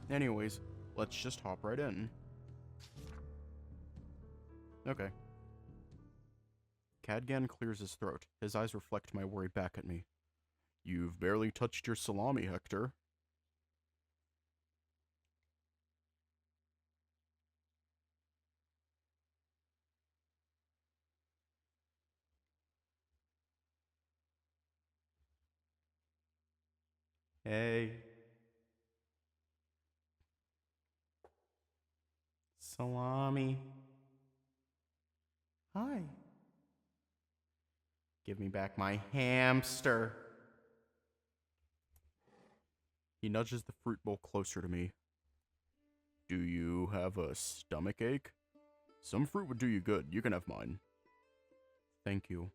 Anyways, let's just hop right in. Okay. Cadgan clears his throat. His eyes reflect my worry back at me. You've barely touched your salami, Hector. Hey. Salami. Hi. Give me back my hamster. He nudges the fruit bowl closer to me. Do you have a stomach ache? Some fruit would do you good. You can have mine. Thank you.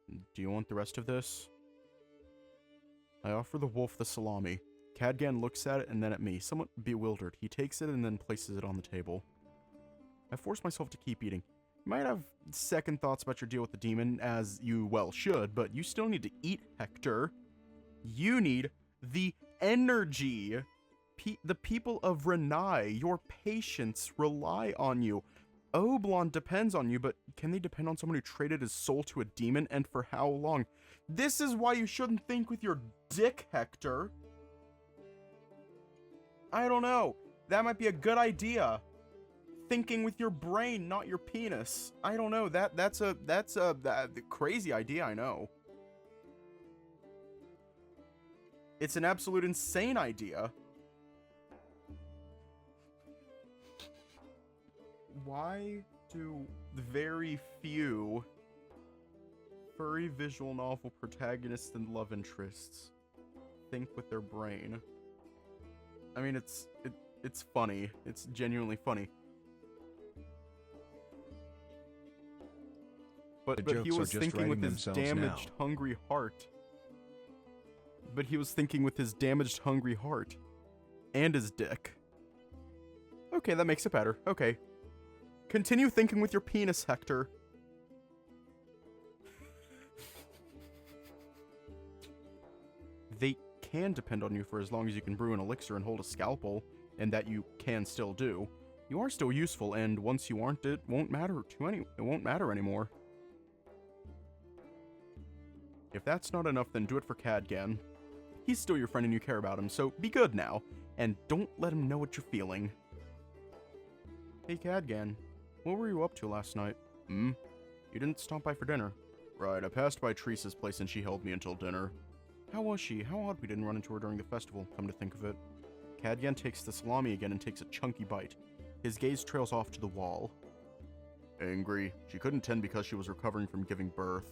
Do you want the rest of this? I offer the wolf the salami. Cadgan looks at it and then at me, somewhat bewildered. He takes it and then places it on the table. I force myself to keep eating. You might have second thoughts about your deal with the demon, as you well should, but you still need to eat, Hector. You need the energy. The people of Renai, your patients, rely on you. Oblon depends on you, but can they depend on someone who traded his soul to a demon, and for how long? This is why you shouldn't think with your dick, Hector. I don't know. That might be a good idea. Thinking with your brain, not your penis. I don't know. That's a crazy idea, I know. It's an absolute insane idea. Why do very few furry visual novel protagonists and love interests think with their brain? I mean, it's funny. It's genuinely funny. But he was thinking with his damaged, hungry heart. But he was thinking with his damaged, hungry heart. And his dick. Okay, that makes it better. Okay. Continue thinking with your penis, Hector. They can depend on you for as long as you can brew an elixir and hold a scalpel, and that you can still do. You are still useful, and once you aren't, it won't matter anymore. If that's not enough, then do it for Cadgan. He's still your friend and you care about him, so be good now, and don't let him know what you're feeling. Hey Cadgan, what were you up to last night? You didn't stop by for dinner. Right, I passed by Teresa's place and she held me until dinner. How was she? How odd we didn't run into her during the festival, come to think of it. Cadgan takes the salami again and takes a chunky bite. His gaze trails off to the wall. Angry. She couldn't tend because she was recovering from giving birth.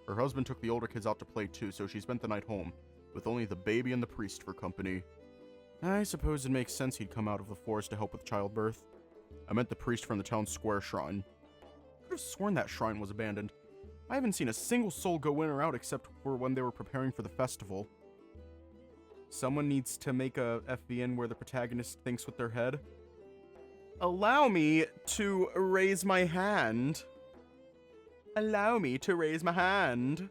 Her husband took the older kids out to play too, so she spent the night home, with only the baby and the priest for company. I suppose it makes sense he'd come out of the forest to help with childbirth. I meant the priest from the town's square shrine. I could have sworn that shrine was abandoned. I haven't seen a single soul go in or out except for when they were preparing for the festival. Someone needs to make a FVN where the protagonist thinks with their head. Allow me to raise my hand. Allow me to raise my hand.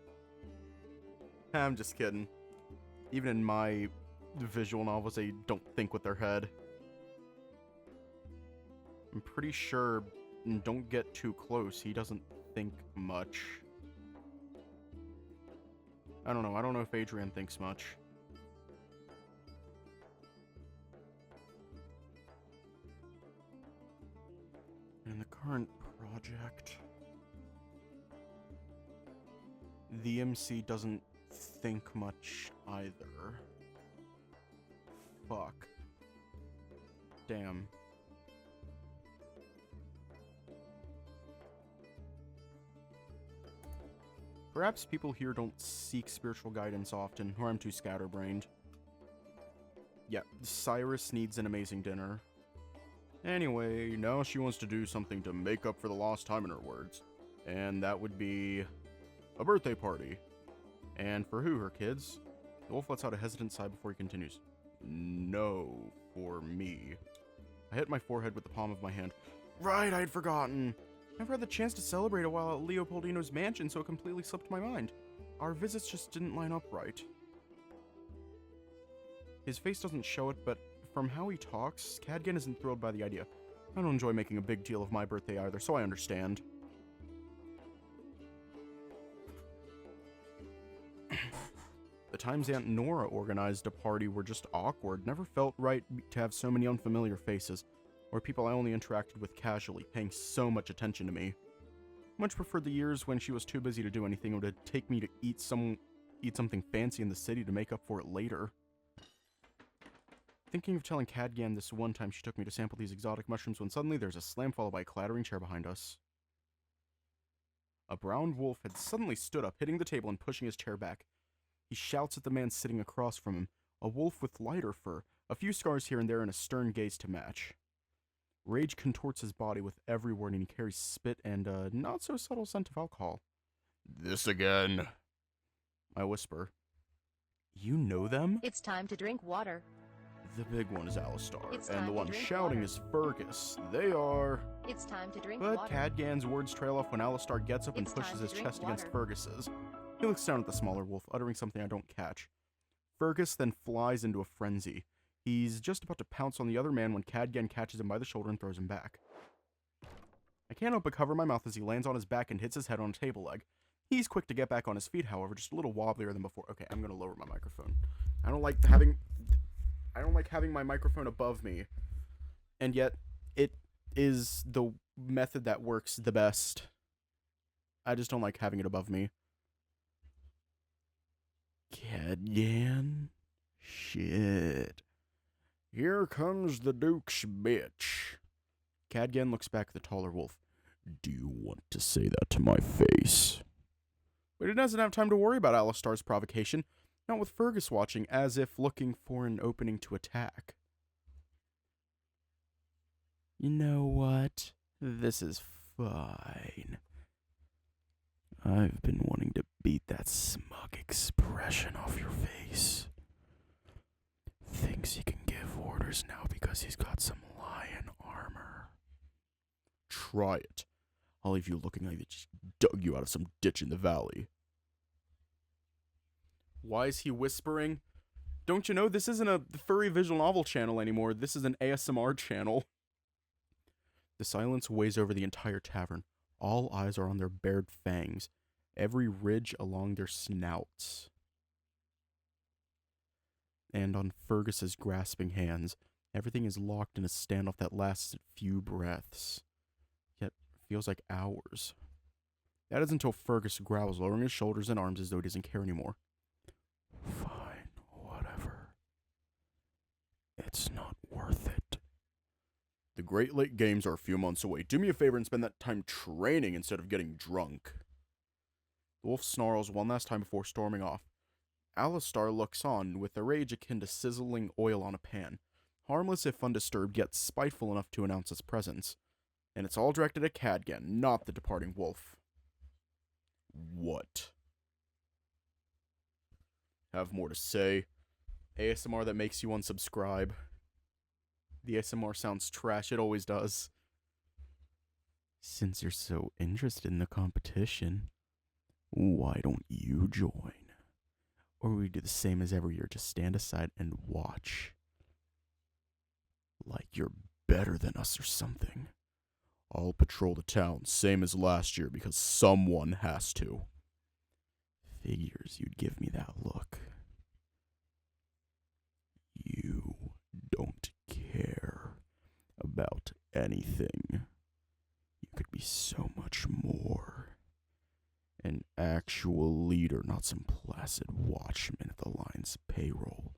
I'm just kidding. Even in my visual novels, they don't think with their head. I'm pretty sure, don't get too close, he doesn't think much. I don't know. I don't know if Adrian thinks much. In the current project, the MC doesn't think much either. Fuck. Damn. Perhaps people here don't seek spiritual guidance often, or I'm too scatterbrained. Yeah, Cyrus needs an amazing dinner. Anyway, now she wants to do something to make up for the lost time, in her words. And that would be a birthday party. And for who, her kids? The wolf lets out a hesitant sigh before he continues. No, for me. I hit my forehead with the palm of my hand. Right, I'd forgotten. Never had the chance to celebrate a while at Leopoldino's mansion, so it completely slipped my mind. Our visits just didn't line up right. His face doesn't show it, but from how he talks, Cadgan isn't thrilled by the idea. I don't enjoy making a big deal of my birthday either, so I understand. The times Aunt Nora organized a party were just awkward. Never felt right to have so many unfamiliar faces, or people I only interacted with casually, paying so much attention to me. Much preferred the years when she was too busy to do anything, or to take me to eat something fancy in the city to make up for it later. Thinking of telling Cadgan this one time she took me to sample these exotic mushrooms when suddenly there's a slam followed by a clattering chair behind us. A brown wolf had suddenly stood up, hitting the table and pushing his chair back. He shouts at the man sitting across from him, a wolf with lighter fur, a few scars here and there, and a stern gaze to match. Rage contorts his body with every word, and he carries spit and a not-so-subtle scent of alcohol. "This again," I whisper. "You know them?" It's time to drink water. The big one is Alistar, It's and time the to one drink shouting water. is Fergus. They are... It's time to drink But water. Cadgan's words trail off when Alistar gets up and It's time pushes to his drink chest against water. Fergus's. He looks down at the smaller wolf, uttering something I don't catch. Fergus then flies into a frenzy. He's just about to pounce on the other man when Cadgan catches him by the shoulder and throws him back. I can't help but cover my mouth as he lands on his back and hits his head on a table leg. He's quick to get back on his feet, however, just a little wobblier than before. Okay, I'm gonna lower my microphone. I don't like having my microphone above me, and yet it is the method that works the best. I just don't like having it above me. Cadgan? Shit. Here comes the Duke's bitch. Cadgan looks back at the taller wolf. Do you want to say that to my face? But he doesn't have time to worry about Alistar's provocation, not with Fergus watching, as if looking for an opening to attack. You know what? This is fine. I've been wanting to beat that smug expression off your face. Thinks he can give orders now because he's got some lion armor. Try it. I'll leave you looking like they just dug you out of some ditch in the valley. Why is he whispering? Don't you know this isn't a furry visual novel channel anymore? This is an ASMR channel. The silence weighs over the entire tavern. All eyes are on their bared fangs, every ridge along their snouts. And on Fergus's grasping hands, everything is locked in a standoff that lasts a few breaths, yet feels like hours. That is until Fergus growls, lowering his shoulders and arms as though he doesn't care anymore. Fine, whatever. It's not worth it. The Great Lake Games are a few months away. Do me a favor and spend that time training instead of getting drunk. The wolf snarls one last time before storming off. Alistar looks on with a rage akin to sizzling oil on a pan. Harmless if undisturbed, yet spiteful enough to announce his presence. And it's all directed at Cadgan, not the departing wolf. What? Have more to say? ASMR that makes you unsubscribe. The ASMR sounds trash, it always does. Since you're so interested in the competition, why don't you join? Or we do the same as every year, just stand aside and watch. Like you're better than us or something. I'll patrol the town, same as last year, because someone has to. Figures you'd give me that look. You don't care about anything. You could be so much more. An actual leader, not some placid watchman at the line's payroll,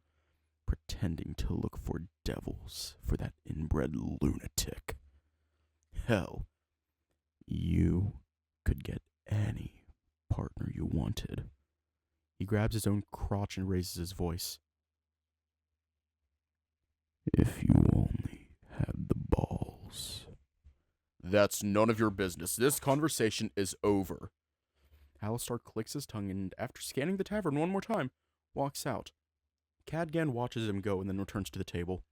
pretending to look for devils for that inbred lunatic. Hell, you could get any partner you wanted. He grabs his own crotch and raises his voice. If you only had the balls. That's none of your business. This conversation is over. Alistar clicks his tongue and, after scanning the tavern one more time, walks out. Cadgan watches him go and then returns to the table.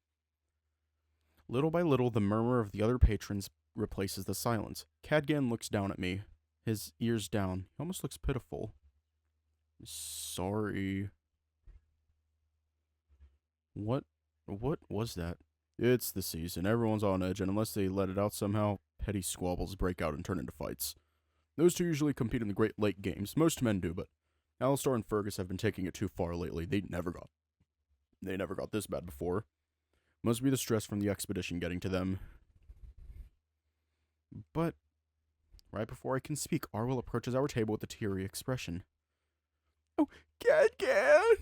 Little by little, the murmur of the other patrons replaces the silence. Cadgan looks down at me, his ears down. He almost looks pitiful. Sorry. What What was that? It's the season. Everyone's on edge, and unless they let it out somehow, petty squabbles break out and turn into fights. Those two usually compete in the Great Lake Games. Most men do, but Alistar and Fergus have been taking it too far lately. They never got this bad before. Must be the stress from the expedition getting to them. But right before I can speak, Arwell approaches our table with a teary expression. Oh, Gadgan!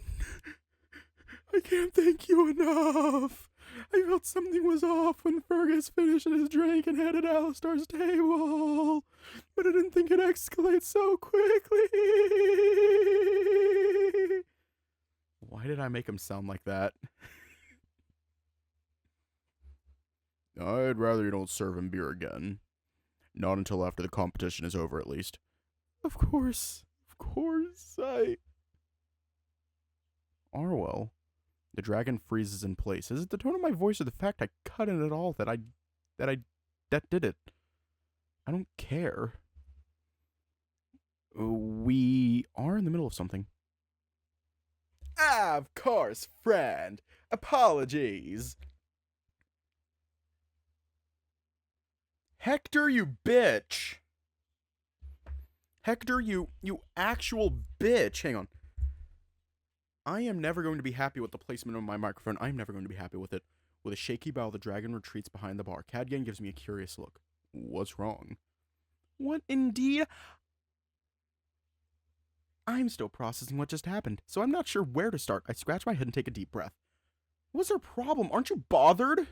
I can't thank you enough. I felt something was off when Fergus finished his drink and headed Alistar's table, but I didn't think it'd escalate so quickly. Why did I make him sound like that? I'd rather you don't serve him beer again. Not until after the competition is over, at least. Of course, Arwell. The dragon freezes in place. Is it the tone of my voice or the fact I cut in it all that did it? I don't care. We are in the middle of something. Of course, friend. Apologies. Hector, you bitch. Hector, you actual bitch. Hang on. I am never going to be happy with the placement of my microphone. I'm never going to be happy with it. With a shaky bow, the dragon retreats behind the bar. Cadgan gives me a curious look. What's wrong? What indeed? I'm still processing what just happened, so I'm not sure where to start. I scratch my head and take a deep breath. What's their problem? Aren't you bothered?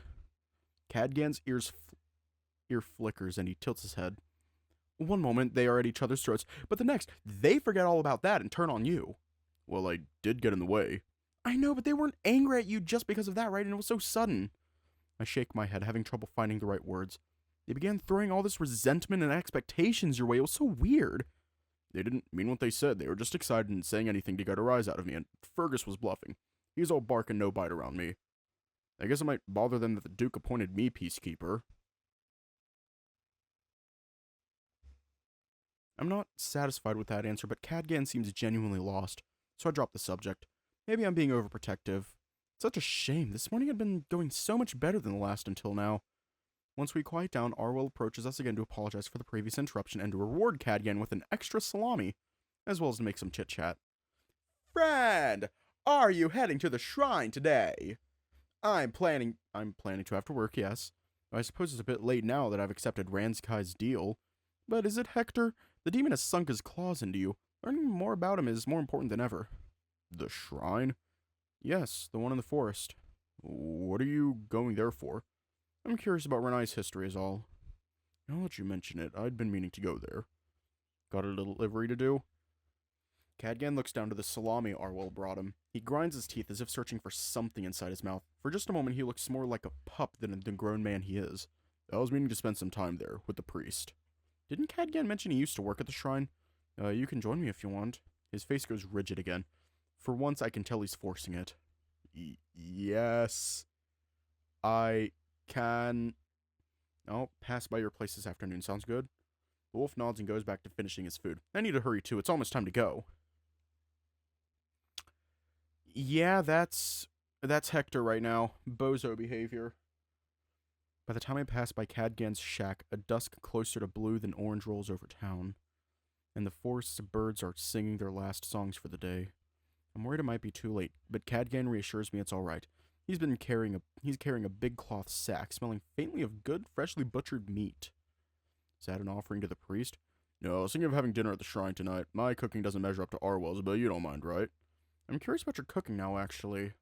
Cadgan's ear flickers and he tilts his head. One moment, they are at each other's throats, but the next, they forget all about that and turn on you. Well, I did get in the way. I know, but they weren't angry at you just because of that, right? And it was so sudden. I shake my head, having trouble finding the right words. They began throwing all this resentment and expectations your way. It was so weird. They didn't mean what they said. They were just excited and saying anything to get a rise out of me, and Fergus was bluffing. He's all bark and no bite around me. I guess it might bother them that the Duke appointed me peacekeeper. I'm not satisfied with that answer, but Cadgan seems genuinely lost. So I dropped the subject. Maybe I'm being overprotective. It's such a shame. This morning had been going so much better than the last until now. Once we quiet down, Arwell approaches us again to apologize for the previous interruption and to reward Cadgan with an extra salami, as well as to make some chit-chat. Friend, are you heading to the shrine today? I'm planning to after work, yes. I suppose it's a bit late now that I've accepted Ranskai's deal. But is it Hector? The demon has sunk his claws into you. Learning more about him is more important than ever. The shrine? Yes, the one in the forest. What are you going there for? I'm curious about Renai's history is all. Now that you mention it, I'd been meaning to go there. Got a little livery to do? Cadgan looks down to the salami Arwell brought him. He grinds his teeth as if searching for something inside his mouth. For just a moment, he looks more like a pup than the grown man he is. I was meaning to spend some time there, with the priest. Didn't Cadgan mention he used to work at the shrine? You can join me if you want. His face goes rigid again. For once, I can tell he's forcing it. Yes. I can. I'll pass by your place this afternoon. Sounds good? The wolf nods and goes back to finishing his food. I need to hurry too. It's almost time to go. Yeah, that's Hector right now. Bozo behavior. By the time I pass by Cadgan's shack, a dusk closer to blue than orange rolls over town. And the forest's birds are singing their last songs for the day. I'm worried it might be too late, but Cadgan reassures me it's all right. He's carrying a big cloth sack, smelling faintly of good, freshly butchered meat. Is that an offering to the priest? No, I was thinking of having dinner at the shrine tonight. My cooking doesn't measure up to Arwell's, but you don't mind, right? I'm curious about your cooking now, actually.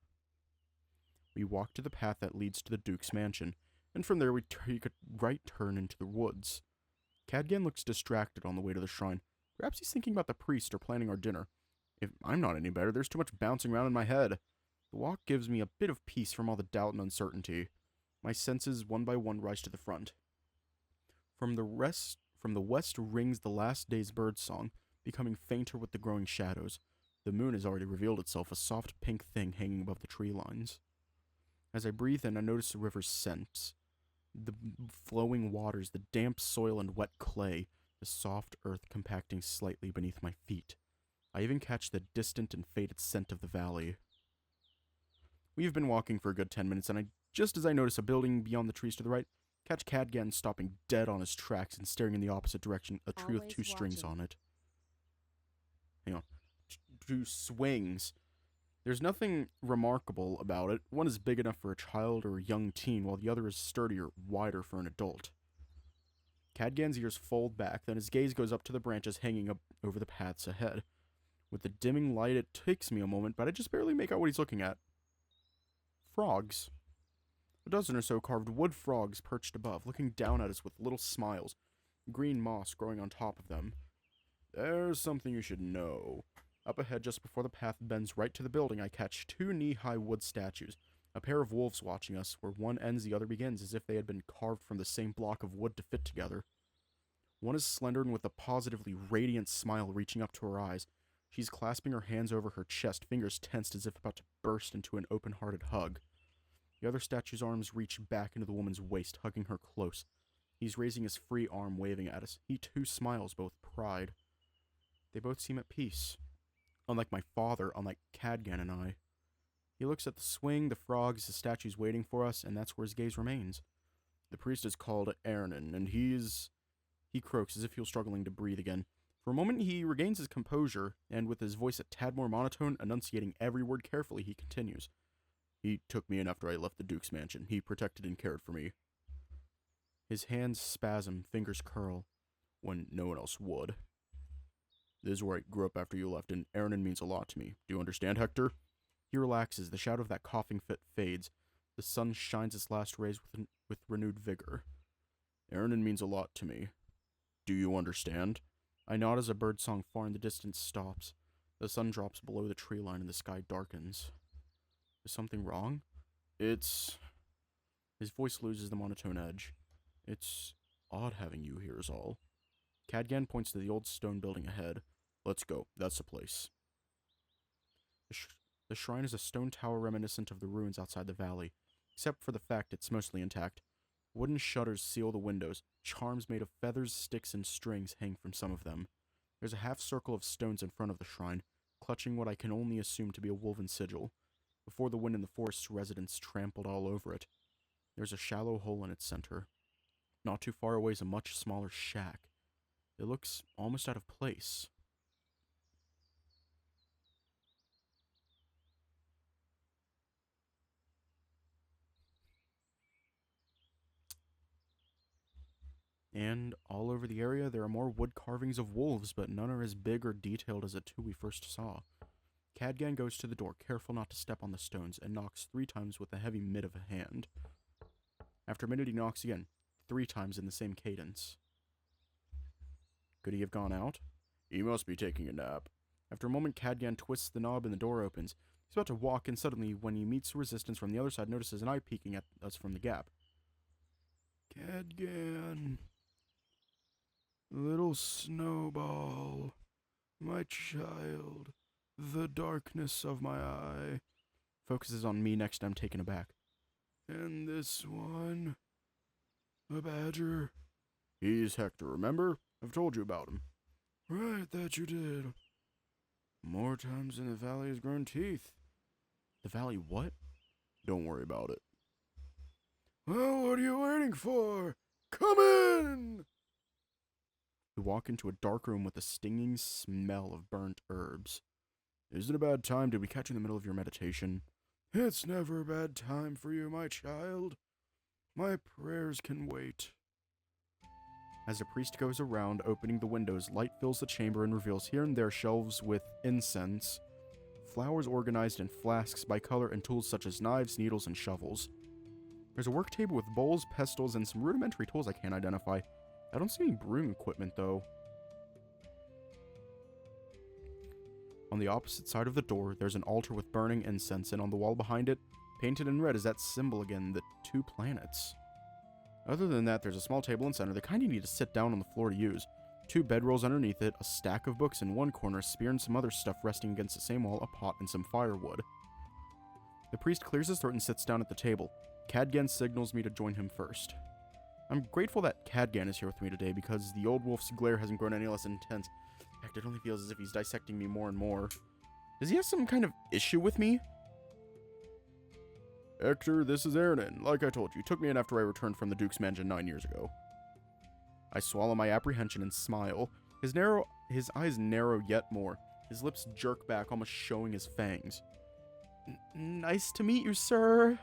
We walk to the path that leads to the Duke's mansion, and from there we take a right turn into the woods. Cadgan looks distracted on the way to the shrine. Perhaps he's thinking about the priest or planning our dinner. If I'm not any better, there's too much bouncing around in my head. The walk gives me a bit of peace from all the doubt and uncertainty. My senses, one by one, rise to the front. From the west rings the last day's bird song, becoming fainter with the growing shadows. The moon has already revealed itself, a soft pink thing hanging above the tree lines. As I breathe in, I notice the river's scents. The flowing waters, the damp soil and wet clay, the soft earth compacting slightly beneath my feet. I even catch the distant and faded scent of the valley. We've been walking for a good 10 minutes, and just as I notice a building beyond the trees to the right, catch Cadgan stopping dead on his tracks and staring in the opposite direction, a tree with Always 2 strings watching. on it. Hang on. 2 swings. There's nothing remarkable about it. One is big enough for a child or a young teen, while the other is sturdier, wider for an adult. Cadgan's ears fold back, then his gaze goes up to the branches hanging up over the paths ahead. With the dimming light, it takes me a moment, but I just barely make out what he's looking at. Frogs. A dozen or so carved wood frogs perched above, looking down at us with little smiles, green moss growing on top of them. There's something you should know. Up ahead, just before the path bends right to the building, I catch 2 knee-high wood statues, a pair of wolves watching us, where one ends the other begins, as if they had been carved from the same block of wood to fit together. One is slender and with a positively radiant smile reaching up to her eyes. She's clasping her hands over her chest, fingers tensed as if about to burst into an open-hearted hug. The other statue's arms reach back into the woman's waist, hugging her close. He's raising his free arm, waving at us. He too smiles, both pride. They both seem at peace. Unlike my father, unlike Cadgan and I. He looks at the swing, the frogs, the statues waiting for us, and that's where his gaze remains. The priest is called Ernan, and he croaks as if he was struggling to breathe again. For a moment, he regains his composure, and with his voice a tad more monotone, enunciating every word carefully, he continues. He took me in after I left the Duke's mansion. He protected and cared for me. His hands spasm, fingers curl, when no one else would. This is where I grew up after you left, and Ernan means a lot to me. Do you understand, Hector? He relaxes, the shadow of that coughing fit fades. The sun shines its last rays with renewed vigor. Ernan means a lot to me. Do you understand? I nod as a birdsong far in the distance stops. The sun drops below the tree line and the sky darkens. Is something wrong? His voice loses the monotone edge. It's odd having you here is all. Cadgan points to the old stone building ahead. Let's go. That's the place. The shrine is a stone tower reminiscent of the ruins outside the valley, except for the fact it's mostly intact. Wooden shutters seal the windows. Charms made of feathers, sticks, and strings hang from some of them. There's a half circle of stones in front of the shrine, clutching what I can only assume to be a woven sigil. Before the wind and the forest's residents trampled all over it. There's a shallow hole in its center. Not too far away is a much smaller shack. It looks almost out of place. And all over the area, there are more wood carvings of wolves, but none are as big or detailed as the 2 we first saw. Cadgan goes to the door, careful not to step on the stones, and knocks 3 times with the heavy mitt of a hand. After a minute, he knocks again, 3 times in the same cadence. Could he have gone out? He must be taking a nap. After a moment, Cadgan twists the knob and the door opens. He's about to walk, and suddenly, when he meets resistance from the other side, notices an eye peeking at us from the gap. Cadgan. Little snowball. My child. The darkness of my eye. Focuses on me next to him, taken aback. And this one? A badger? He's Hector, remember? I've told you about him. Right, that you did. More times than the valley has grown teeth. The valley what? Don't worry about it. Well, what are you waiting for? Come in! We walk into a dark room with a stinging smell of burnt herbs. Is it a bad time? Did we catch you in the middle of your meditation? It's never a bad time for you, my child. My prayers can wait. As the priest goes around, opening the windows, light fills the chamber and reveals here and there shelves with incense, flowers organized in flasks by color, and tools such as knives, needles, and shovels. There's a work table with bowls, pestles, and some rudimentary tools I can't identify. I don't see any brewing equipment, though. On the opposite side of the door, there's an altar with burning incense, and on the wall behind it, painted in red, is that symbol again, the 2 planets. Other than that, there's a small table in center, the kind you need to sit down on the floor to use. 2 bedrolls underneath it, a stack of books in one corner, a spear and some other stuff resting against the same wall, a pot, and some firewood. The priest clears his throat and sits down at the table. Cadgan signals me to join him first. I'm grateful that Cadgan is here with me today, because the old wolf's glare hasn't grown any less intense. In fact, it only feels as if he's dissecting me more and more. Does he have some kind of issue with me? Hector, this is Aaron. Like I told you, took me in after I returned from the Duke's mansion 9 years ago. I swallow my apprehension and smile. His eyes narrow yet more. His lips jerk back, almost showing his fangs. Nice to meet you, sir.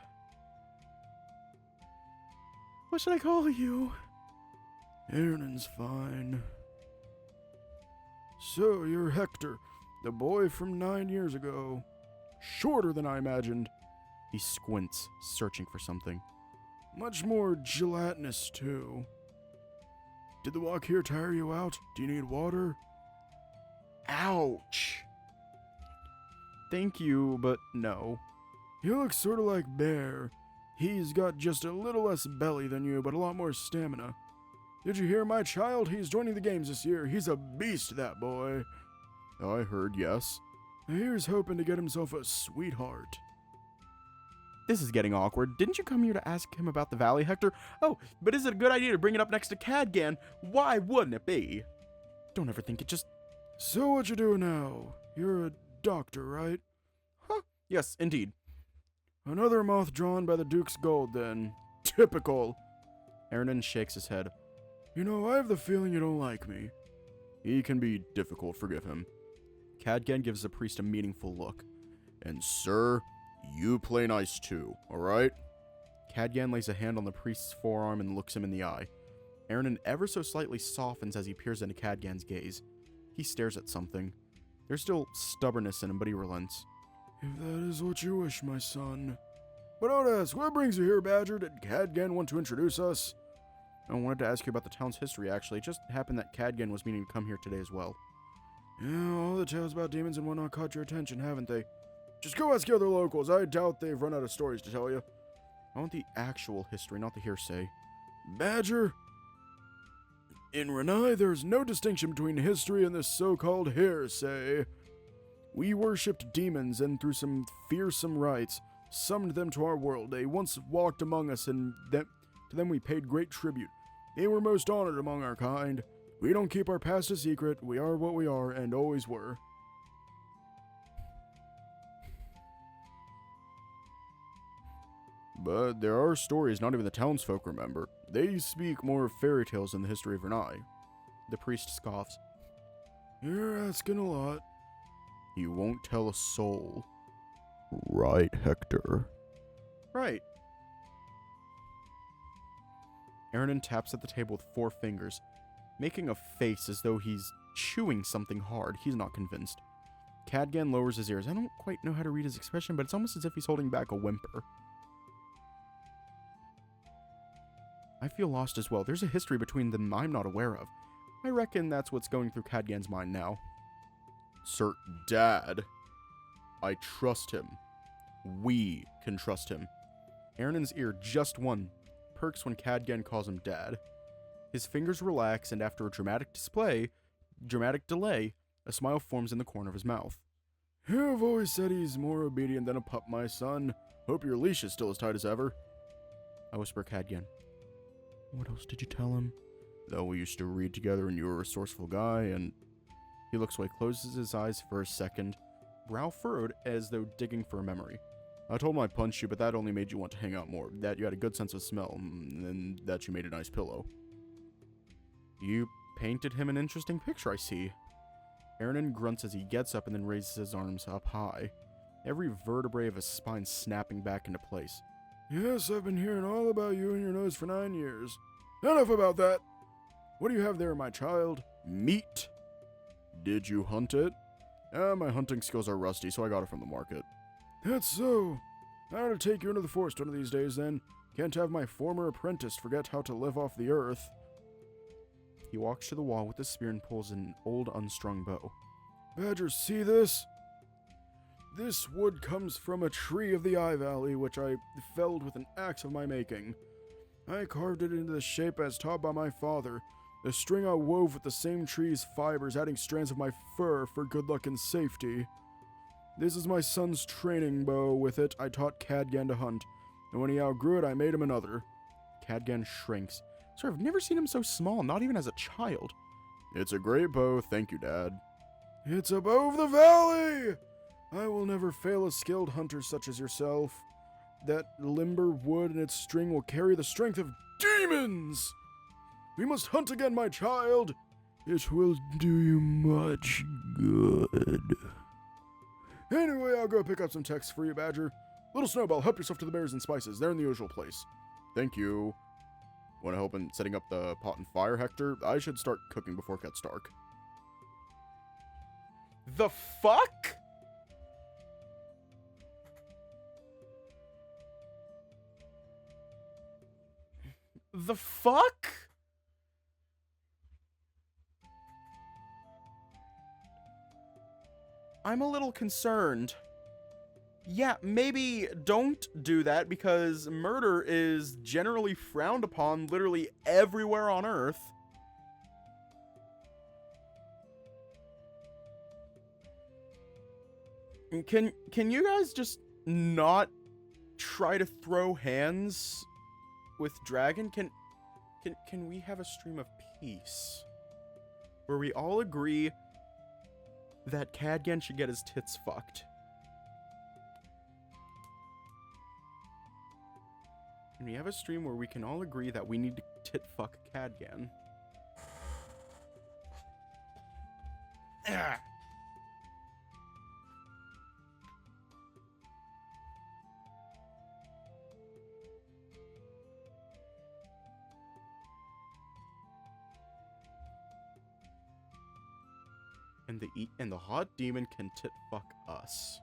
What should I call you? Aaron's fine. So, you're Hector, the boy from 9 years ago. Shorter than I imagined. He squints, searching for something. Much more gelatinous, too. Did the walk here tire you out? Do you need water? Ouch! Thank you, but no. You look sort of like Bear. He's got just a little less belly than you, but a lot more stamina. Did you hear, my child? He's joining the games this year. He's a beast, that boy. I heard, yes. Here's hoping to get himself a sweetheart. This is getting awkward. Didn't you come here to ask him about the valley, Hector? Oh, but is it a good idea to bring it up next to Cadgan? Why wouldn't it be? Don't ever think it just... So what you do now? You're a doctor, right? Huh? Yes, indeed. Another moth drawn by the Duke's gold, then. Typical. Aaron shakes his head. You know, I have the feeling you don't like me. He can be difficult, forgive him. Cadgan gives the priest a meaningful look. And sir, you play nice too, alright? Cadgan lays a hand on the priest's forearm and looks him in the eye. Aaron ever so slightly softens as he peers into Cadgan's gaze. He stares at something. There's still stubbornness in him, but he relents. If that is what you wish, my son. But don't ask, what brings you here, Badger? Did Cadgan want to introduce us? I wanted to ask you about the town's history, actually. It just happened that Cadgan was meaning to come here today as well. Yeah, all the tales about demons and whatnot caught your attention, haven't they? Just go ask the other locals. I doubt they've run out of stories to tell you. I want the actual history, not the hearsay. Badger? In Renai, there's no distinction between history and this so-called hearsay. We worshipped demons and through some fearsome rites, summoned them to our world. They once walked among us and to them we paid great tribute. They were most honored among our kind. We don't keep our past a secret. We are what we are and always were. But there are stories not even the townsfolk remember. They speak more of fairy tales than the history of Renai. The priest scoffs. You're asking a lot. You won't tell a soul. Right, Hector. Right. Aaron taps at the table with 4 fingers, making a face as though he's chewing something hard. He's not convinced. Cadgan lowers his ears. I don't quite know how to read his expression, but it's almost as if he's holding back a whimper. I feel lost as well. There's a history between them I'm not aware of. I reckon that's what's going through Cadgan's mind now. Sir, Dad. I trust him. We can trust him. Aaron's ear, just one, perks when Cadgan calls him Dad. His fingers relax, and after a dramatic delay, a smile forms in the corner of his mouth. You've always said he's more obedient than a pup, my son. Hope your leash is still as tight as ever. I whisper Cadgan. What else did you tell him? That we used to read together and you were a resourceful guy, and... He looks away, closes his eyes for a second, brow furrowed as though digging for a memory. I told him I'd punch you, but that only made you want to hang out more. That you had a good sense of smell, and that you made a nice pillow. You painted him an interesting picture, I see. Aaron grunts as he gets up and then raises his arms up high, every vertebrae of his spine snapping back into place. Yes, I've been hearing all about you and your nose for 9 years. Enough about that! What do you have there, my child? Meat. Did you hunt it? My hunting skills are rusty, so I got it from the market. That's so. I ought to take you into the forest one of these days, then. Can't have my former apprentice forget how to live off the earth. He walks to the wall with his spear and pulls an old unstrung bow. Badger, see this? This wood comes from a tree of the Eye Valley, which I felled with an axe of my making. I carved it into the shape as taught by my father. The string I wove with the same tree's fibers, adding strands of my fur for good luck and safety. This is my son's training bow. With it, I taught Cadgan to hunt, and when he outgrew it, I made him another. Cadgan shrinks. Sir, I've never seen him so small, not even as a child. It's a great bow, thank you, Dad. It's a bow of the valley! I will never fail a skilled hunter such as yourself. that limber wood and its string will carry the strength of demons! We must hunt again, my child! It will do you much good. Anyway, I'll go pick up some texts for you, Badger. Little Snowball, help yourself to the berries and spices. They're in the usual place. Thank you. Want to help in setting up the pot and fire, Hector? I should start cooking before it gets dark. The fuck? The fuck? I'm a little concerned. Yeah, maybe don't do that because murder is generally frowned upon literally everywhere on Earth. Can you guys just not try to throw hands with Dragon? Can we have a stream of peace where we all agree that Cadgan should get his tits fucked? Can we have a stream where we can all agree that we need to tit fuck Cadgan? Ah. And the hot demon can tit fuck us.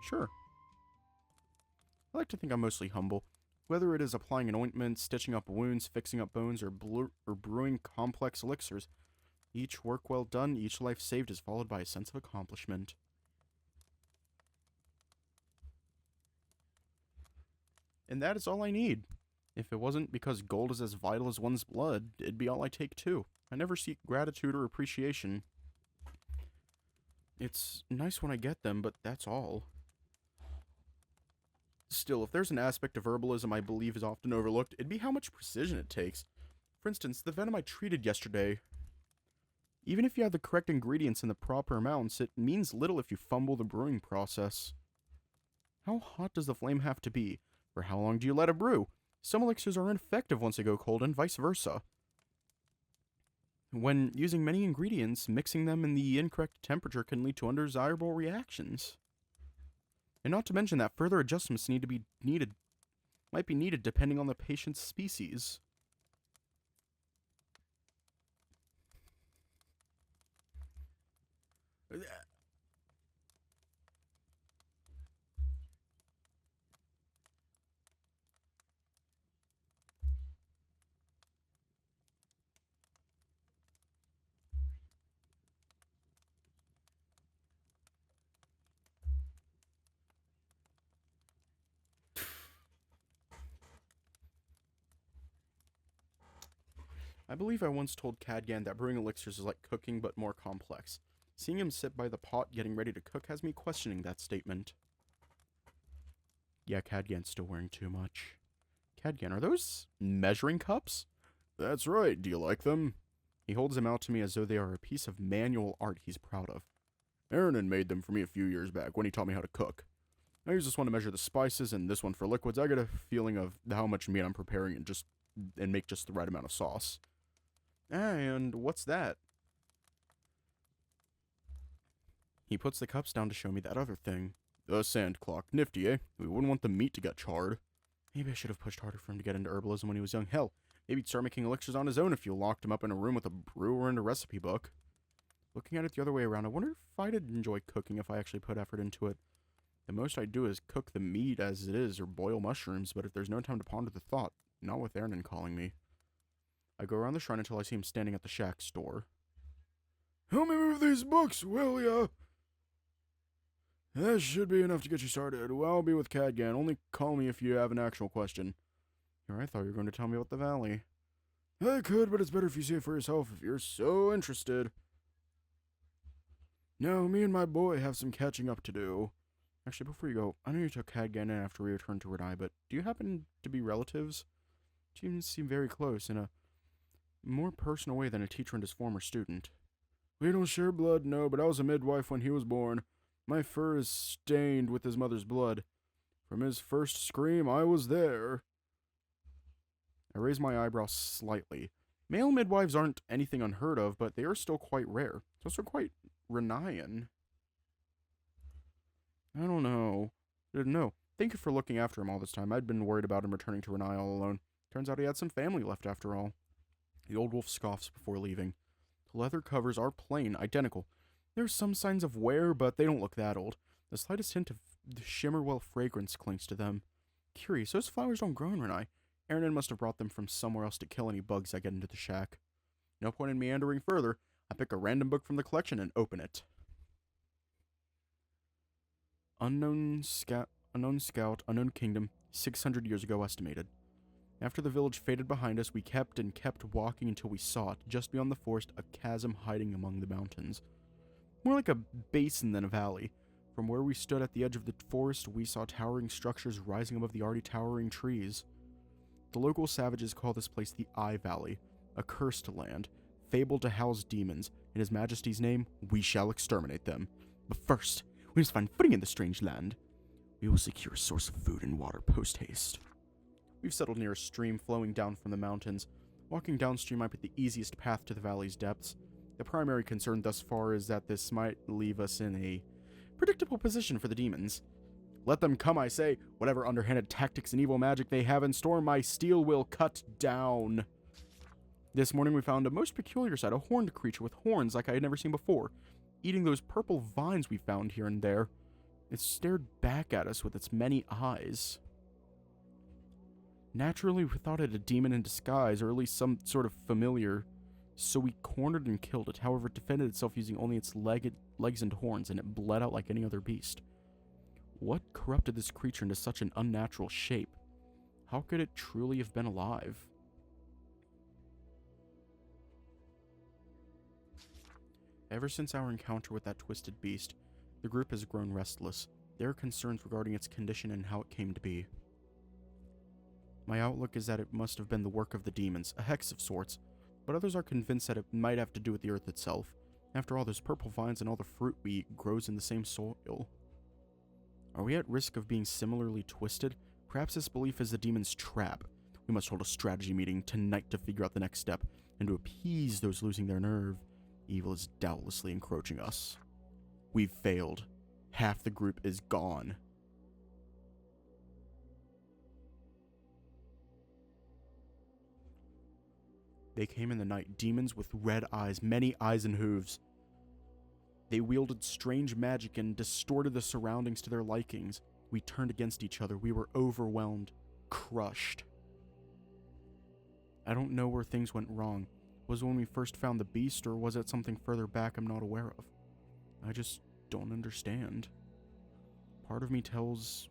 Sure. I like to think I'm mostly humble. Whether it is applying an ointment, stitching up wounds, fixing up bones, or brewing complex elixirs, each work well done, each life saved is followed by a sense of accomplishment. And that is all I need. If it wasn't because gold is as vital as one's blood, it'd be all I take too. I never seek gratitude or appreciation. It's nice when I get them, but that's all. Still, if there's an aspect of herbalism I believe is often overlooked, it'd be how much precision it takes. For instance, the venom I treated yesterday. Even if you have the correct ingredients in the proper amounts, it means little if you fumble the brewing process. How hot does the flame have to be? For how long do you let it brew? Some elixirs are ineffective once they go cold, and vice versa. When using many ingredients, mixing them in the incorrect temperature can lead to undesirable reactions. And not to mention that further adjustments might be needed depending on the patient's species. I believe I once told Cadgan that brewing elixirs is like cooking but more complex. Seeing him sit by the pot getting ready to cook has me questioning that statement. Yeah, Cadgan's still wearing too much. Cadgan, are those measuring cups? That's right, do you like them? He holds them out to me as though they are a piece of manual art he's proud of. Aaron made them for me a few years back when he taught me how to cook. I use this one to measure the spices and this one for liquids. I get a feeling of how much meat I'm preparing and make just the right amount of sauce. And what's that? He puts the cups down to show me that other thing. The sand clock. Nifty, eh? We wouldn't want the meat to get charred. Maybe I should have pushed harder for him to get into herbalism when he was young. Hell, maybe he'd start making elixirs on his own if you locked him up in a room with a brewer and a recipe book. Looking at it the other way around, I wonder if I'd enjoy cooking if I actually put effort into it. The most I do is cook the meat as it is or boil mushrooms, but if there's no time to ponder the thought, not with Aaron calling me. I go around the shrine until I see him standing at the shack's door. Help me move these books, will ya? That should be enough to get you started. Well, I'll be with Cadgan. Only call me if you have an actual question. Here, I thought you were going to tell me about the valley. I could, but it's better if you see it for yourself if you're so interested. No, me and my boy have some catching up to do. Actually, before you go, I know you took Hadgan in after we returned to Renai, but do you happen to be relatives? You seem very close in a more personal way than a teacher and his former student. We don't share blood, no, but I was a midwife when he was born. My fur is stained with his mother's blood. From his first scream, I was there. I raise my eyebrows slightly. Male midwives aren't anything unheard of, but they are still quite rare. It's also quite Renaian. I don't know. No. Thank you for looking after him all this time. I'd been worried about him returning to Renai all alone. Turns out he had some family left after all. The old wolf scoffs before leaving. The leather covers are plain, identical. There's some signs of wear, but they don't look that old. The slightest hint of the Shimmerwell fragrance clings to them. Curious, those flowers don't grow in Renai. Aaron must have brought them from somewhere else to kill any bugs that get into the shack. No point in meandering further. I pick a random book from the collection and open it. Unknown scout, unknown kingdom, 600 years ago estimated. After the village faded behind us, we kept walking until we saw it, just beyond the forest, a chasm hiding among the mountains. More like a basin than a valley. From where we stood at the edge of the forest, we saw towering structures rising above the already towering trees. The local savages call this place the Eye Valley, a cursed land, fabled to house demons. In His Majesty's name, we shall exterminate them. But first, we must find footing in the strange land. We will secure a source of food and water post-haste. We've settled near a stream flowing down from the mountains. Walking downstream might be the easiest path to the valley's depths. The primary concern thus far is that this might leave us in a predictable position for the demons. Let them come, I say. Whatever underhanded tactics and evil magic they have in store, my steel will cut down. This morning we found a most peculiar sight, a horned creature with horns like I had never seen before, eating those purple vines we found here and there. It stared back at us with its many eyes. Naturally, we thought it a demon in disguise, or at least some sort of familiar, so we cornered and killed it. However, it defended itself using only its legs and horns, and it bled out like any other beast. What corrupted this creature into such an unnatural shape? How could it truly have been alive? Ever since our encounter with that twisted beast, the group has grown restless. There are concerns regarding its condition and how it came to be. My outlook is that it must have been the work of the demons, a hex of sorts, but others are convinced that it might have to do with the earth itself. After all, those purple vines and all the fruit we eat grows in the same soil. Are we at risk of being similarly twisted? Perhaps this belief is the demon's trap. We must hold a strategy meeting tonight to figure out the next step, and to appease those losing their nerve. Evil is doubtlessly encroaching us. We've failed. Half the group is gone. They came in the night, demons with red eyes, many eyes and hooves. They wielded strange magic and distorted the surroundings to their likings. We turned against each other. We were overwhelmed, crushed. I don't know where things went wrong. Was it when we first found the beast, or was it something further back I'm not aware of? I just don't understand. Part of me tells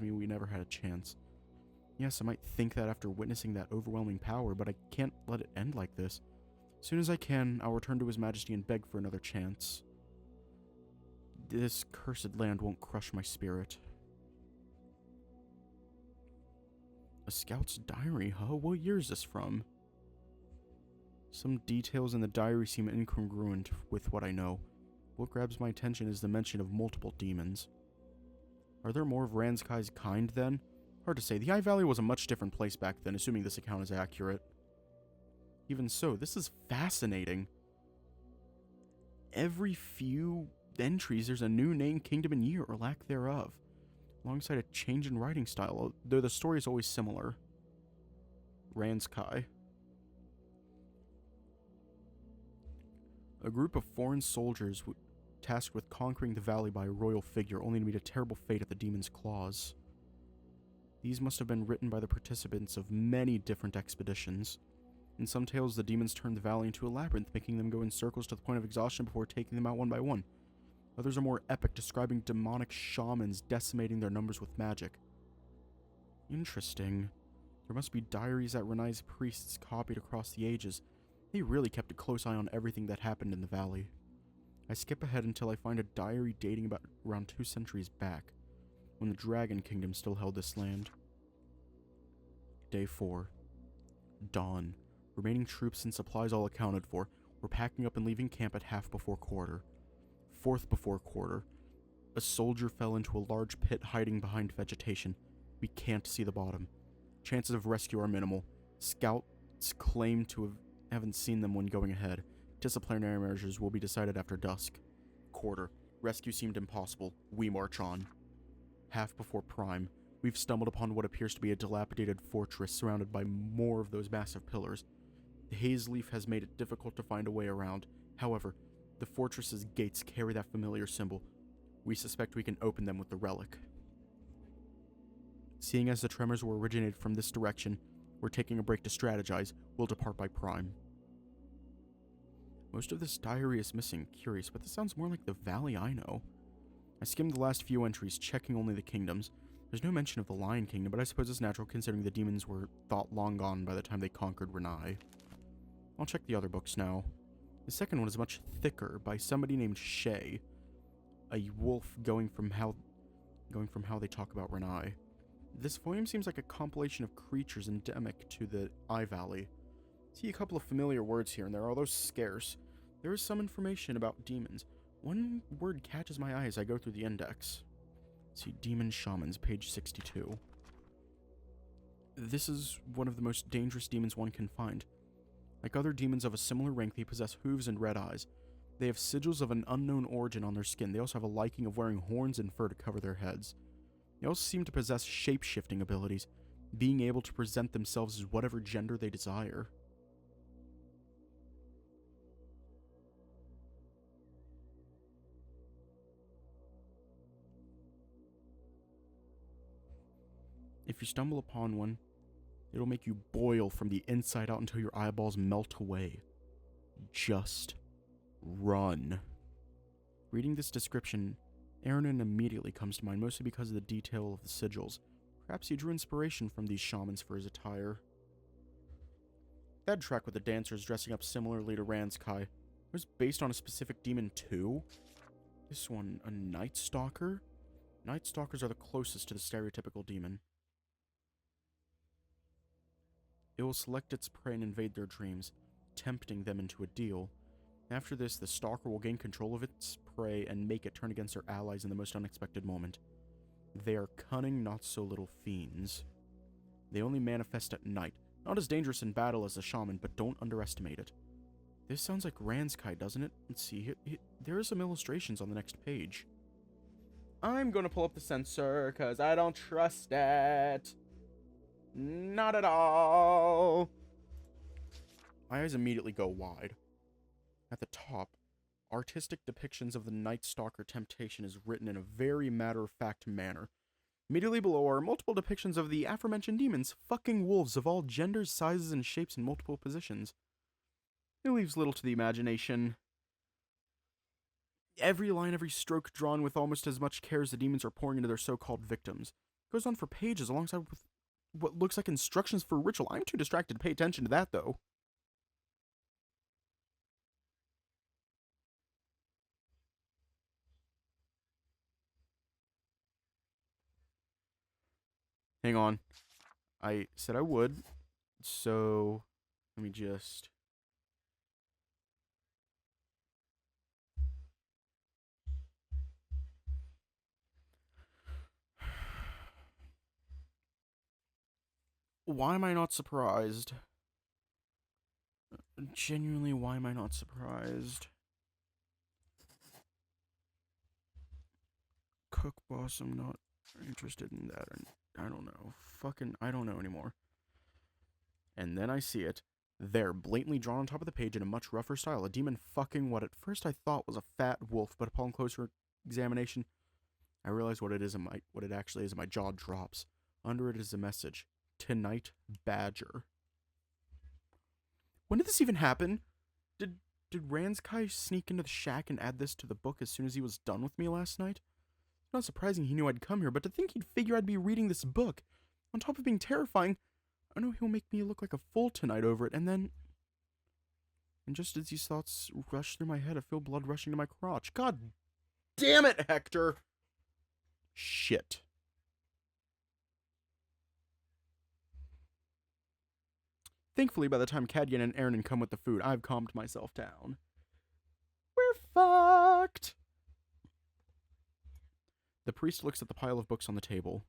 me we never had a chance. Yes, I might think that after witnessing that overwhelming power, but I can't let it end like this. As soon as I can, I'll return to His Majesty and beg for another chance. This cursed land won't crush my spirit. A scout's diary, huh? What year is this from? Some details in the diary seem incongruent with what I know. What grabs my attention is the mention of multiple demons. Are there more of Ranskai's kind, then? Hard to say. The Eye Valley was a much different place back then, assuming this account is accurate. Even so, this is fascinating. Every few entries, there's a new name, kingdom, and year, or lack thereof, alongside a change in writing style, though the story is always similar. Ranskai. A group of foreign soldiers tasked with conquering the valley by a royal figure, only to meet a terrible fate at the demon's claws. These must have been written by the participants of many different expeditions. In some tales, the demons turned the valley into a labyrinth, making them go in circles to the point of exhaustion before taking them out one by one. Others are more epic, describing demonic shamans decimating their numbers with magic. Interesting. There must be diaries that Renai's priests copied across the ages. They really kept a close eye on everything that happened in the valley. I skip ahead until I find a diary dating about around 2 centuries back, when the Dragon Kingdom still held this land. Day 4. Dawn. Remaining troops and supplies all accounted for. We're packing up and leaving camp at half before quarter. Fourth before quarter. A soldier fell into a large pit hiding behind vegetation. We can't see the bottom. Chances of rescue are minimal. Scouts claim to haven't seen them when going ahead. Disciplinary measures will be decided after dusk. Quarter. Rescue seemed impossible. We march on. Half before prime. We've stumbled upon what appears to be a dilapidated fortress surrounded by more of those massive pillars. The haze leaf has made it difficult to find a way around. However, the fortress's gates carry that familiar symbol. We suspect we can open them with the relic. Seeing as the tremors were originated from this direction, we're taking a break to strategize. We'll depart by prime. Most of this diary is missing. Curious, but this sounds more like the valley I know. I skimmed the last few entries, checking only the kingdoms. There's no mention of the Lion Kingdom, but I suppose it's natural considering the demons were thought long gone by the time they conquered Renai. I'll check the other books now. The second one is much thicker, by somebody named Shay. A wolf going from how they talk about Renai. This volume seems like a compilation of creatures endemic to the Eye Valley. See a couple of familiar words here and there, although scarce. There is some information about demons. One word catches my eye as I go through the index. See Demon Shamans, page 62. This is one of the most dangerous demons one can find. Like other demons of a similar rank, they possess hooves and red eyes. They have sigils of an unknown origin on their skin. They also have a liking of wearing horns and fur to cover their heads. They also seem to possess shape-shifting abilities, being able to present themselves as whatever gender they desire. If you stumble upon one, it'll make you boil from the inside out until your eyeballs melt away. Just run. Reading this description, Aaron immediately comes to mind, mostly because of the detail of the sigils. Perhaps he drew inspiration from these shamans for his attire. That track with the dancers dressing up similarly to Ranskai was based on a specific demon too. This one, a Night Stalker? Night Stalkers are the closest to the stereotypical demon. It will select its prey and invade their dreams, tempting them into a deal. After this, the stalker will gain control of its prey and make it turn against their allies in the most unexpected moment. They are cunning, not-so-little fiends. They only manifest at night. Not as dangerous in battle as a shaman, but don't underestimate it. This sounds like Ranskai, doesn't it? Let's see. There are some illustrations on the next page. I'm gonna pull up the censor, because I don't trust it. Not at all. My eyes immediately go wide. At the top, artistic depictions of the Night Stalker temptation is written in a very matter-of-fact manner. Immediately below are multiple depictions of the aforementioned demons fucking wolves of all genders, sizes, and shapes in multiple positions. It leaves little to the imagination. Every line, every stroke drawn with almost as much care as the demons are pouring into their so-called victims. It goes on for pages alongside with what looks like instructions for ritual. I'm too distracted to pay attention to that, though. Hang on. I said I would, so let me just... Why am I not surprised? Genuinely, why am I not surprised? Cook boss, I'm not interested in that. I don't know. I don't know anymore. And then I see it. There, blatantly drawn on top of the page in a much rougher style. A demon fucking what at first I thought was a fat wolf, but upon closer examination, I realized what it actually is, and my jaw drops. Under it is a message. Tonight, Badger. When did this even happen? Did Ranskai sneak into the shack and add this to the book as soon as he was done with me last night? It's not surprising he knew I'd come here, but to think he'd figure I'd be reading this book, on top of being terrifying, I know he'll make me look like a fool tonight over it, and then... And just as these thoughts rush through my head, I feel blood rushing to my crotch. God damn it, Hector! Shit. Thankfully, by the time Cadgan and Aaron come with the food, I've calmed myself down. We're fucked! The priest looks at the pile of books on the table.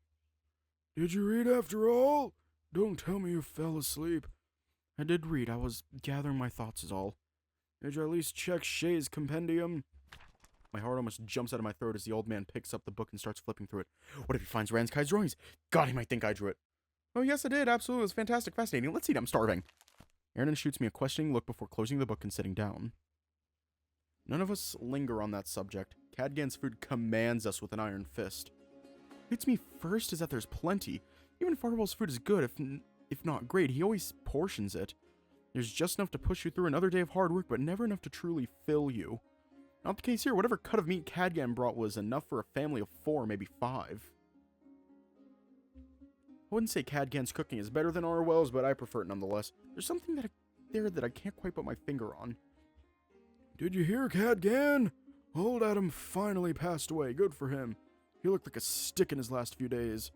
Did you read after all? Don't tell me you fell asleep. I did read. I was gathering my thoughts is all. Did you at least check Shay's compendium? My heart almost jumps out of my throat as the old man picks up the book and starts flipping through it. What if he finds Ranskai's drawings? God, he might think I drew it. Oh, yes, I did. Absolutely. It was fantastic. Fascinating. Let's eat. I'm starving. Aaron shoots me a questioning look before closing the book and sitting down. None of us linger on that subject. Cadgan's food commands us with an iron fist. What hits me first is that there's plenty. Even if Arwell's food is good, if not great, he always portions it. There's just enough to push you through another day of hard work, but never enough to truly fill you. Not the case here. Whatever cut of meat Cadgan brought was enough for a family of 4, maybe 5. I wouldn't say Cadgan's cooking is better than Arwell's, but I prefer it nonetheless. There's something there that I can't quite put my finger on. Did you hear, Cadgan? Old Adam finally passed away. Good for him. He looked like a stick in his last few days.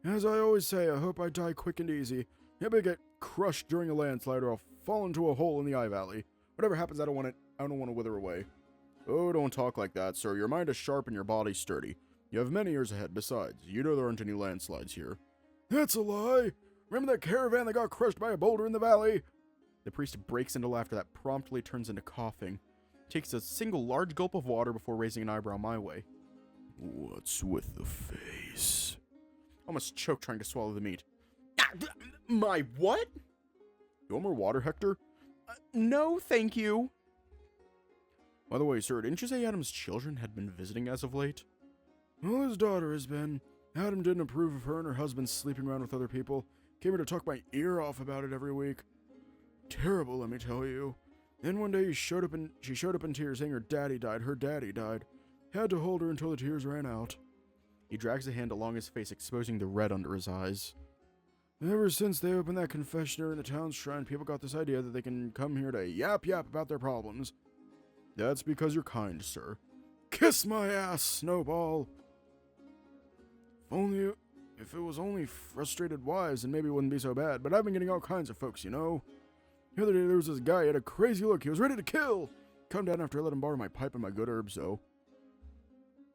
As I always say, I hope I die quick and easy. Maybe I get crushed during a landslide or I'll fall into a hole in the Eye Valley. Whatever happens, I don't want to wither away. Oh, don't talk like that, sir. Your mind is sharp and your body sturdy. You have many years ahead. Besides, you know there aren't any landslides here. That's a lie. Remember that caravan that got crushed by a boulder in the valley? The priest breaks into laughter that promptly turns into coughing. Takes a single large gulp of water before raising an eyebrow my way. What's with the face? Almost choked trying to swallow the meat. My what? You want more water, Hector? No, thank you. By the way, sir, didn't you say Adam's children had been visiting as of late? Well, his daughter has been. Adam didn't approve of her and her husband sleeping around with other people. Came here to talk my ear off about it every week. Terrible, let me tell you. Then one day she showed up in tears saying her daddy died. Had to hold her until the tears ran out. He drags a hand along his face, exposing the red under his eyes. Ever since they opened that confessionary in the town's shrine, people got this idea that they can come here to yap about their problems. That's because you're kind, sir. Kiss my ass, Snowball! If it was only frustrated wives, then maybe it wouldn't be so bad, but I've been getting all kinds of folks, you know? The other day there was this guy, he had a crazy look, he was ready to kill! Come down after I let him borrow my pipe and my good herbs, though.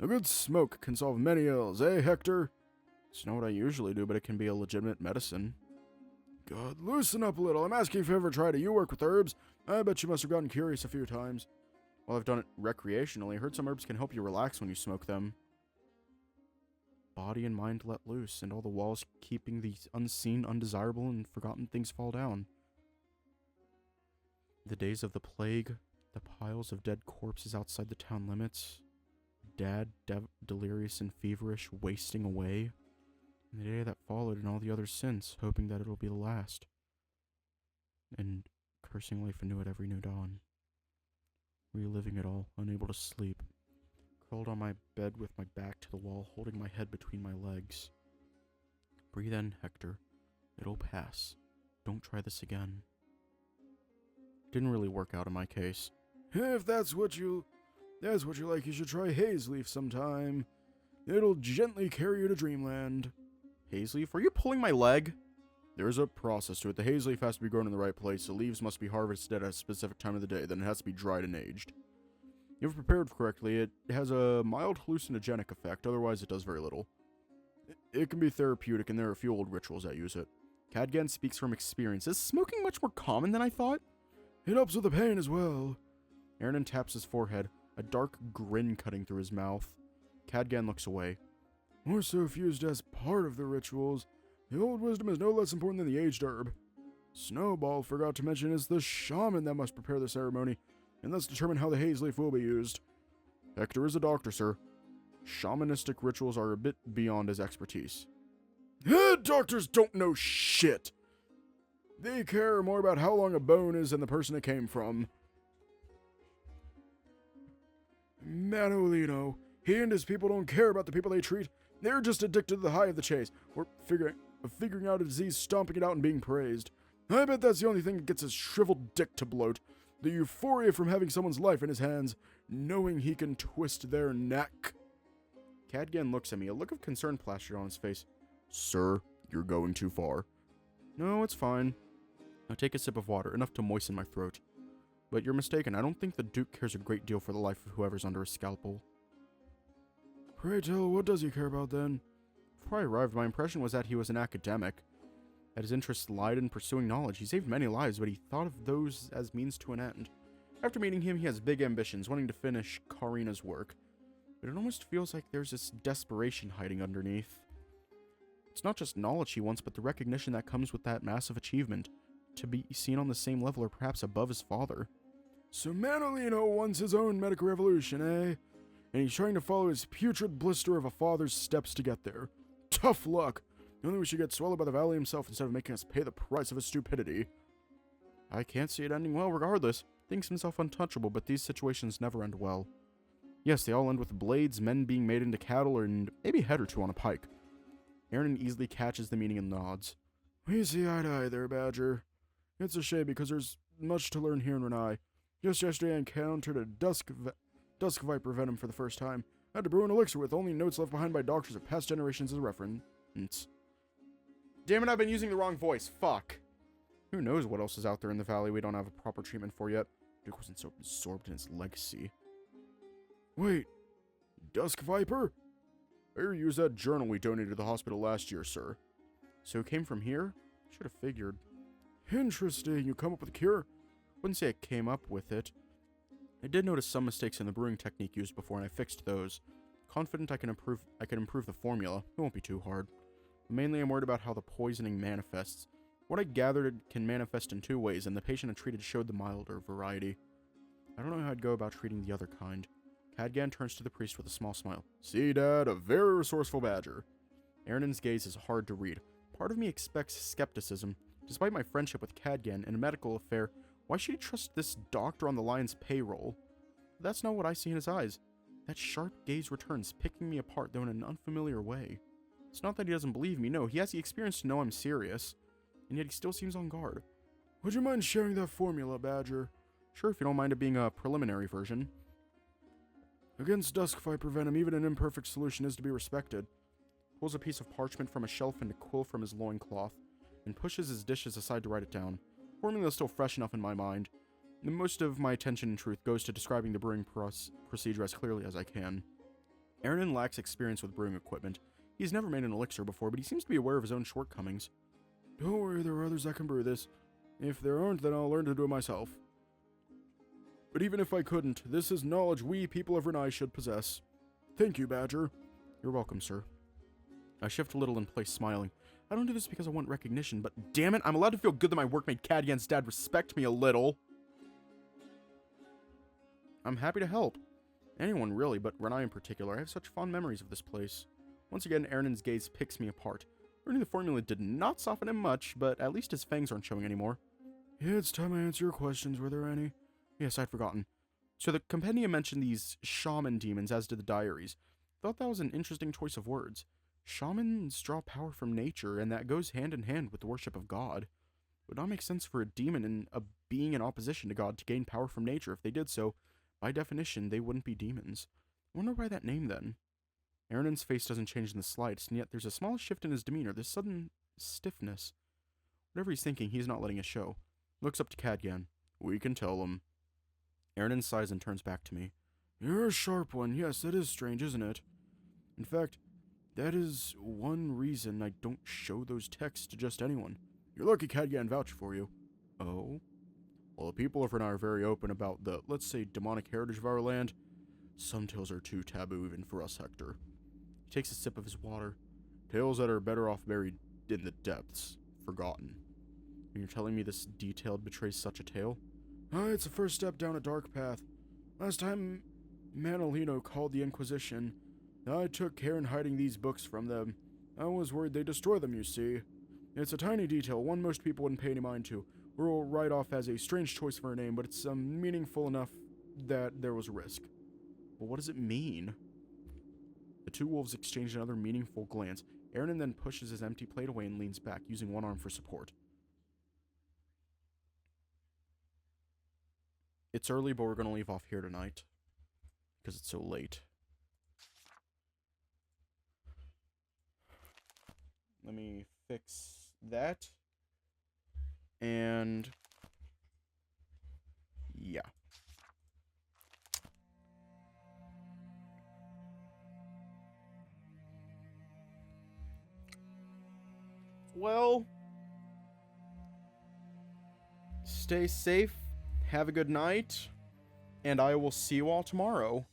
A good smoke can solve many ills, eh, Hector? It's not what I usually do, but it can be a legitimate medicine. God, loosen up a little. I'm asking if you ever tried it. You work with herbs. I bet you must have gotten curious a few times. Well, I've done it recreationally. I heard some herbs can help you relax when you smoke them. Body and mind let loose, and all the walls keeping the unseen, undesirable, and forgotten things fall down. The days of the plague, the piles of dead corpses outside the town limits, Dad delirious and feverish, wasting away, and the day that followed and all the others since, hoping that it'll be the last, and cursing life anew at every new dawn. Reliving it all, unable to sleep, crawled on my bed with my back to the wall, holding my head between my legs. Breathe in, Hector. It'll pass. Don't try this again. Didn't really work out in my case. If that's what you like, you should try haze leaf sometime. It'll gently carry you to dreamland. Haze leaf? Are you pulling my leg? There's a process to it. The haze leaf has to be grown in the right place. The leaves must be harvested at a specific time of the day. Then it has to be dried and aged. If prepared correctly, it has a mild hallucinogenic effect. Otherwise, it does very little. It can be therapeutic, and there are a few old rituals that use it. Cadgan speaks from experience. Is smoking much more common than I thought? It helps with the pain as well. Aaron taps his forehead, a dark grin cutting through his mouth. Cadgan looks away. More so if used as part of the rituals. The old wisdom is no less important than the aged herb. Snowball forgot to mention it's the shaman that must prepare the ceremony, and thus determine how the haze leaf will be used. Hector is a doctor, sir. Shamanistic rituals are a bit beyond his expertise. Doctors don't know shit! They care more about how long a bone is than the person it came from. Manolino, he and his people don't care about the people they treat. They're just addicted to the high of the chase, or figuring out a disease, stomping it out, and being praised. I bet that's the only thing that gets his shriveled dick to bloat. The euphoria from having someone's life in his hands, knowing he can twist their neck. Cadgan looks at me, a look of concern plastered on his face. Sir, you're going too far. No, it's fine. I take a sip of water, enough to moisten my throat. But you're mistaken. I don't think the Duke cares a great deal for the life of whoever's under his scalpel. Pray tell, what does he care about then? Before I arrived, my impression was that he was an academic. That his interests lied in pursuing knowledge. He saved many lives, but he thought of those as means to an end. After meeting him, he has big ambitions, wanting to finish Karina's work. But it almost feels like there's this desperation hiding underneath. It's not just knowledge he wants, but the recognition that comes with that massive achievement. To be seen on the same level or perhaps above his father. So Manolino wants his own medical revolution, eh? And he's trying to follow his putrid blister of a father's steps to get there. Tough luck. Only we should get swallowed by the valley himself instead of making us pay the price of his stupidity. I can't see it ending well regardless. Thinks himself untouchable, but these situations never end well. Yes, they all end with blades, men being made into cattle, and maybe a head or two on a pike. Aaron easily catches the meaning and nods. We see eye to eye there, Badger. It's a shame because there's much to learn here in Renai. Just yesterday I encountered a dusk viper venom for the first time. I had to brew an elixir with only notes left behind by doctors of past generations as a reference. Damn it, I've been using the wrong voice. Fuck. Who knows what else is out there in the valley we don't have a proper treatment for yet. Duke wasn't so absorbed in his legacy. Wait, dusk viper? I used that journal we donated to the hospital last year, sir. So it came from here? Should have figured. Interesting. You come up with a cure? Wouldn't say I came up with it. I did notice some mistakes in the brewing technique used before, and I fixed those. Confident I can improve the formula. It won't be too hard. Mainly, I'm worried about how the poisoning manifests. What I gathered, it can manifest in two ways, and the patient I treated showed the milder variety. I don't know how I'd go about treating the other kind. Cadgan turns to the priest with a small smile. See, Dad, a very resourceful badger. Aaron's gaze is hard to read. Part of me expects skepticism. Despite my friendship with Cadgan in a medical affair, why should he trust this doctor on the lion's payroll? That's not what I see in his eyes. That sharp gaze returns, picking me apart, though in an unfamiliar way. It's not that he doesn't believe me, no, he has the experience to know I'm serious. And yet he still seems on guard. Would you mind sharing that formula, Badger? Sure, if you don't mind it being a preliminary version. Against dusk viper venom, even an imperfect solution is to be respected. Pulls a piece of parchment from a shelf and a quill from his loincloth, and pushes his dishes aside to write it down. Formula is still fresh enough in my mind. Most of my attention, in truth, goes to describing the brewing procedure as clearly as I can. Aaron lacks experience with brewing equipment. He's never made an elixir before, but he seems to be aware of his own shortcomings. Don't worry, there are others that can brew this. If there aren't, then I'll learn to do it myself. But even if I couldn't, this is knowledge we, people of Renai, should possess. Thank you, Badger. You're welcome, sir. I shift a little in place, smiling. I don't do this because I want recognition, but damn it, I'm allowed to feel good that my workmate Cadgan's dad respect me a little. I'm happy to help. Anyone really, but Renai in particular. I have such fond memories of this place. Once again, Aaron's gaze picks me apart. Learning the formula did not soften him much, but at least his fangs aren't showing anymore. Yeah, it's time I answer your questions. Were there any? Yes, I'd forgotten. So the compendium mentioned these shaman demons, as did the diaries. Thought that was an interesting choice of words. Shamans draw power from nature, and that goes hand in hand with the worship of God. It would not make sense for a demon and a being in opposition to God to gain power from nature. If they did so, by definition, they wouldn't be demons. I wonder why that name, then. Aaron's face doesn't change in the slightest, and yet there's a small shift in his demeanor, this sudden stiffness. Whatever he's thinking, he's not letting it show. Looks up to Cadgan. We can tell him. Aaron sighs and turns back to me. You're a sharp one. Yes, that is strange, isn't it? In fact, that is one reason I don't show those texts to just anyone. You're lucky Cadgan vouched for you. Oh? Well, the people of Renai are very open about the, let's say, demonic heritage of our land. Some tales are too taboo even for us, Hector. He takes a sip of his water. Tales that are better off buried in the depths, forgotten. And you're telling me this detailed betrays such a tale? It's the first step down a dark path. Last time Manolino called the Inquisition, I took care in hiding these books from them. I was worried they'd destroy them, you see. It's a tiny detail, one most people wouldn't pay any mind to. We'll write off as a strange choice for a name, but it's meaningful enough that there was a risk. But what does it mean? The two wolves exchange another meaningful glance. Aaron then pushes his empty plate away and leans back, using one arm for support. It's early, but we're going to leave off here tonight. Because it's so late. Let me fix that. And... yeah. Well... stay safe. Have a good night. And I will see you all tomorrow.